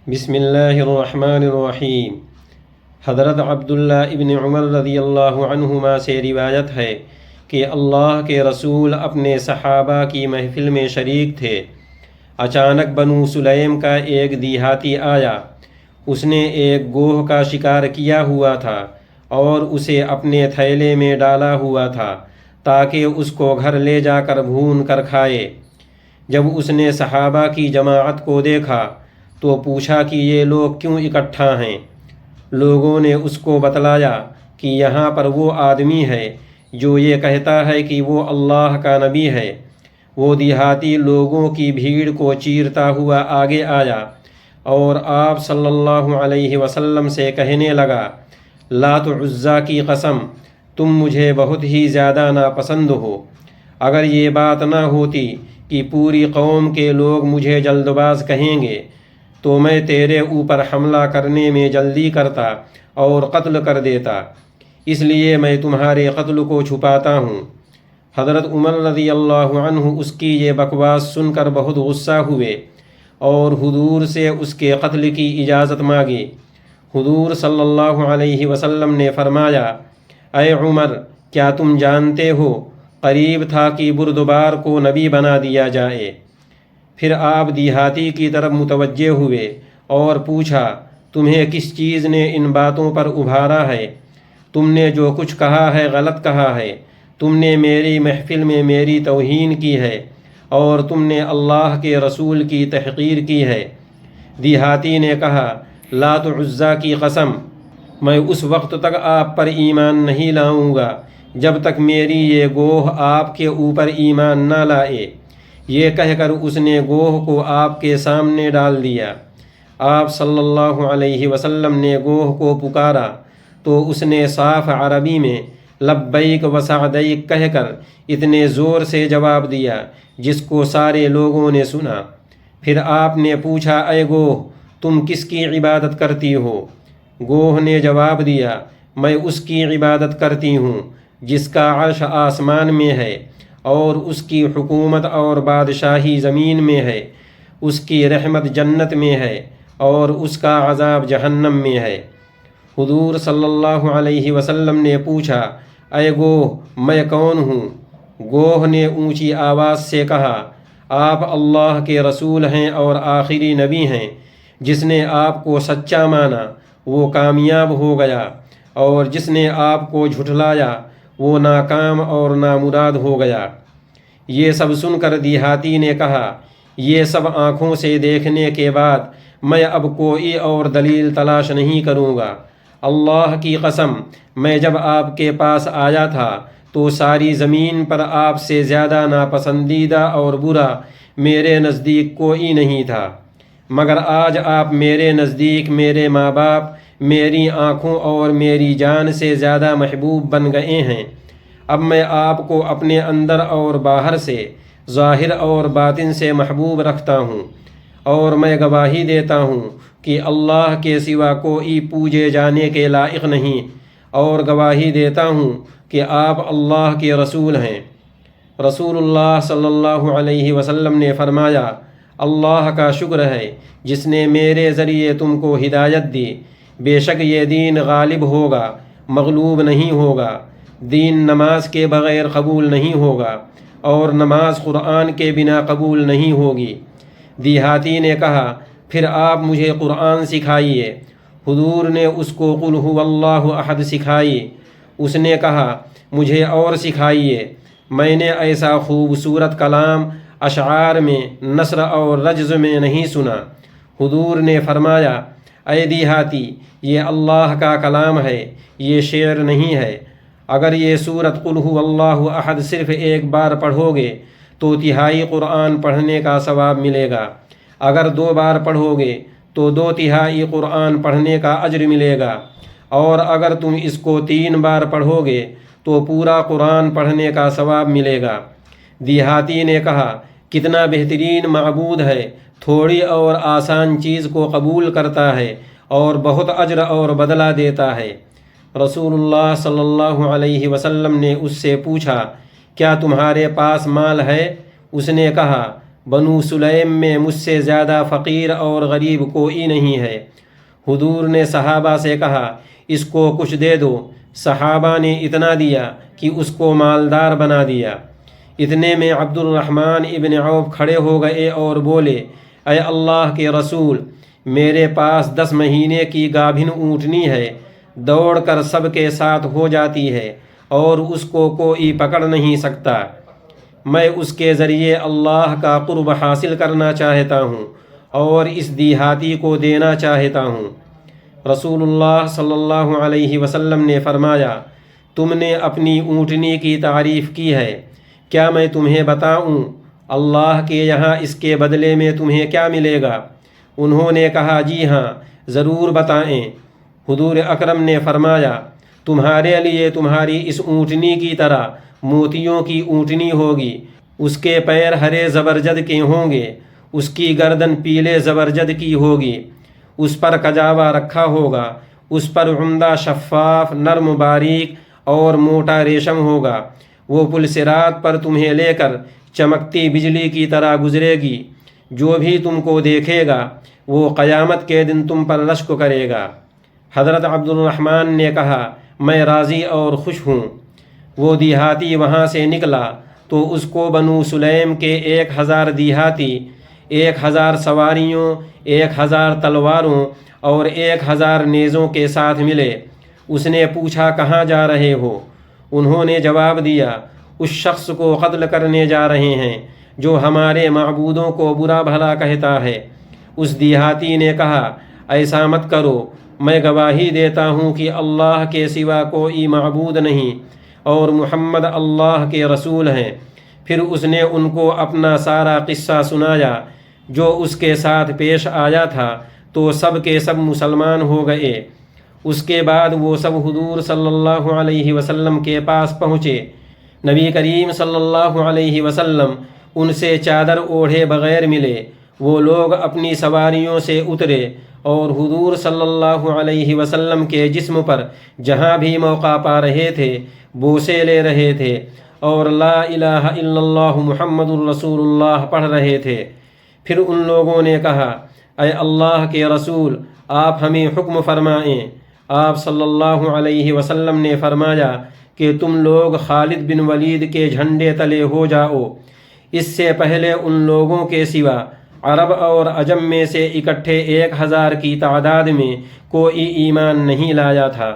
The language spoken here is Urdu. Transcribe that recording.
بسم اللہ الرحمن الرحیم۔ حضرت عبداللہ ابن عمر رضی اللہ عنہما سے روایت ہے کہ اللہ کے رسول اپنے صحابہ کی محفل میں شریک تھے۔ اچانک بنو سلیم کا ایک دیہاتی آیا۔ اس نے ایک گوہ کا شکار کیا ہوا تھا اور اسے اپنے تھیلے میں ڈالا ہوا تھا تاکہ اس کو گھر لے جا کر بھون کر کھائے۔ جب اس نے صحابہ کی جماعت کو دیکھا تو پوچھا کہ یہ لوگ کیوں اکٹھا ہیں؟ لوگوں نے اس کو بتلایا کہ یہاں پر وہ آدمی ہے جو یہ کہتا ہے کہ وہ اللہ کا نبی ہے۔ وہ دیہاتی لوگوں کی بھیڑ کو چیرتا ہوا آگے آیا اور آپ صلی اللہ علیہ وسلم سے کہنے لگا، لات و عزیٰ کی قسم، تم مجھے بہت ہی زیادہ ناپسند ہو۔ اگر یہ بات نہ ہوتی کہ پوری قوم کے لوگ مجھے جلد باز کہیں گے تو میں تیرے اوپر حملہ کرنے میں جلدی کرتا اور قتل کر دیتا، اس لیے میں تمہارے قتل کو چھپاتا ہوں۔ حضرت عمر رضی اللہ عنہ اس کی یہ بکواس سن کر بہت غصہ ہوئے اور حضور سے اس کے قتل کی اجازت مانگی۔ حضور صلی اللہ علیہ وسلم نے فرمایا، اے عمر، کیا تم جانتے ہو قریب تھا کہ بردبار کو نبی بنا دیا جائے؟ پھر آپ دیہاتی کی طرف متوجہ ہوئے اور پوچھا، تمہیں کس چیز نے ان باتوں پر ابھارا ہے؟ تم نے جو کچھ کہا ہے غلط کہا ہے۔ تم نے میری محفل میں میری توہین کی ہے اور تم نے اللہ کے رسول کی تحقیر کی ہے۔ دیہاتی نے کہا، لات و عزیٰ کی قسم، میں اس وقت تک آپ پر ایمان نہیں لاؤں گا جب تک میری یہ گوہ آپ کے اوپر ایمان نہ لائے۔ یہ کہہ کر اس نے گوہ کو آپ کے سامنے ڈال دیا۔ آپ صلی اللہ علیہ وسلم نے گوہ کو پکارا تو اس نے صاف عربی میں لبیک و سعدیک کہہ کر اتنے زور سے جواب دیا جس کو سارے لوگوں نے سنا۔ پھر آپ نے پوچھا، اے گوہ، تم کس کی عبادت کرتی ہو؟ گوہ نے جواب دیا، میں اس کی عبادت کرتی ہوں جس کا عرش آسمان میں ہے اور اس کی حکومت اور بادشاہی زمین میں ہے، اس کی رحمت جنت میں ہے اور اس کا عذاب جہنم میں ہے۔ حضور صلی اللہ علیہ وسلم نے پوچھا، اے گوہ، میں کون ہوں؟ گوہ نے اونچی آواز سے کہا، آپ اللہ کے رسول ہیں اور آخری نبی ہیں۔ جس نے آپ کو سچا مانا وہ کامیاب ہو گیا اور جس نے آپ کو جھٹلایا وہ ناکام اور نامراد ہو گیا۔ یہ سب سن کر دیہاتی نے کہا، یہ سب آنکھوں سے دیکھنے کے بعد میں اب کوئی اور دلیل تلاش نہیں کروں گا۔ اللہ کی قسم، میں جب آپ کے پاس آیا تھا تو ساری زمین پر آپ سے زیادہ ناپسندیدہ اور برا میرے نزدیک کوئی نہیں تھا، مگر آج آپ میرے نزدیک میرے ماں باپ، میری آنکھوں اور میری جان سے زیادہ محبوب بن گئے ہیں۔ اب میں آپ کو اپنے اندر اور باہر سے، ظاہر اور باطن سے محبوب رکھتا ہوں، اور میں گواہی دیتا ہوں کہ اللہ کے سوا کوئی پوجے جانے کے لائق نہیں، اور گواہی دیتا ہوں کہ آپ اللہ کے رسول ہیں۔ رسول اللہ صلی اللہ علیہ وسلم نے فرمایا، اللہ کا شکر ہے جس نے میرے ذریعے تم کو ہدایت دی۔ بے شک یہ دین غالب ہوگا، مغلوب نہیں ہوگا۔ دین نماز کے بغیر قبول نہیں ہوگا اور نماز قرآن کے بنا قبول نہیں ہوگی۔ دیہاتی نے کہا، پھر آپ مجھے قرآن سکھائیے۔ حضور نے اس کو قل هو اللہ احد سکھائی۔ اس نے کہا، مجھے اور سکھائیے۔ میں نے ایسا خوبصورت کلام اشعار میں، نثر اور رجز میں نہیں سنا۔ حضور نے فرمایا، اے دیہاتی، یہ اللہ کا کلام ہے، یہ شعر نہیں ہے۔ اگر یہ سورت قل هو اللہ احد صرف ایک بار پڑھو گے تو تہائی قرآن پڑھنے کا ثواب ملے گا۔ اگر 2 بار پڑھو گے تو 2 تہائی قرآن پڑھنے کا اجر ملے گا، اور اگر تم اس کو 3 بار پڑھو گے تو پورا قرآن پڑھنے کا ثواب ملے گا۔ دیہاتی نے کہا، کتنا بہترین معبود ہے، تھوڑی اور آسان چیز کو قبول کرتا ہے اور بہت اجر اور بدلہ دیتا ہے۔ رسول اللہ صلی اللہ علیہ وسلم نے اس سے پوچھا، کیا تمہارے پاس مال ہے؟ اس نے کہا، بنو سلیم میں مجھ سے زیادہ فقیر اور غریب کوئی نہیں ہے۔ حضور نے صحابہ سے کہا اس کو کچھ دے دو۔ صحابہ نے اتنا دیا کہ اس کو مالدار بنا دیا۔ اتنے میں عبد الرحمن ابن عوف کھڑے ہو گئے اور بولے اے اللہ کے رسول، میرے پاس 10 مہینے کی گابھن اونٹنی ہے، دوڑ کر سب کے ساتھ ہو جاتی ہے اور اس کو کوئی پکڑ نہیں سکتا۔ میں اس کے ذریعے اللہ کا قرب حاصل کرنا چاہتا ہوں اور اس دیہاتی کو دینا چاہتا ہوں۔ رسول اللہ صلی اللہ علیہ وسلم نے فرمایا تم نے اپنی اونٹنی کی تعریف کی ہے، کیا میں تمہیں بتاؤں اللہ کے یہاں اس کے بدلے میں تمہیں کیا ملے گا؟ انہوں نے کہا جی ہاں ضرور بتائیں۔ حضور اکرم نے فرمایا تمہارے لیے تمہاری اس اونٹنی کی طرح موتیوں کی اونٹنی ہوگی، اس کے پیر ہرے زبرجد کے ہوں گے، اس کی گردن پیلے زبرجد کی ہوگی، اس پر کجاوا رکھا ہوگا، اس پر عمدہ شفاف نرم باریک اور موٹا ریشم ہوگا، وہ پل صراط پر تمہیں لے کر چمکتی بجلی کی طرح گزرے گی، جو بھی تم کو دیکھے گا وہ قیامت کے دن تم پر رشک کرے گا۔ حضرت عبد الرحمن نے کہا میں راضی اور خوش ہوں۔ وہ دیہاتی وہاں سے نکلا تو اس کو بنو سلیم کے 1000 دیہاتی 1000 سواریوں 1000 تلواروں اور 1000 نیزوں کے ساتھ ملے۔ اس نے پوچھا کہاں جا رہے ہو؟ انہوں نے جواب دیا اس شخص کو قتل کرنے جا رہے ہیں جو ہمارے معبودوں کو برا بھلا کہتا ہے۔ اس دیہاتی نے کہا ایسا مت کرو، میں گواہی دیتا ہوں کہ اللہ کے سوا کوئی معبود نہیں اور محمد اللہ کے رسول ہیں۔ پھر اس نے ان کو اپنا سارا قصہ سنایا جو اس کے ساتھ پیش آیا تھا، تو سب کے سب مسلمان ہو گئے۔ اس کے بعد وہ سب حضور صلی اللہ علیہ وسلم کے پاس پہنچے۔ نبی کریم صلی اللہ علیہ وسلم ان سے چادر اوڑھے بغیر ملے۔ وہ لوگ اپنی سواریوں سے اترے اور حضور صلی اللہ علیہ وسلم کے جسم پر جہاں بھی موقع پا رہے تھے بوسے لے رہے تھے اور لا الہ الا اللہ محمد الرسول اللہ پڑھ رہے تھے۔ پھر ان لوگوں نے کہا اے اللہ کے رسول آپ ہمیں حکم فرمائیں۔ آپ صلی اللہ علیہ وسلم نے فرمایا کہ تم لوگ خالد بن ولید کے جھنڈے تلے ہو جاؤ۔ اس سے پہلے ان لوگوں کے سوا عرب اور عجم میں سے اکٹھے 1000 کی تعداد میں کوئی ایمان نہیں لایا تھا۔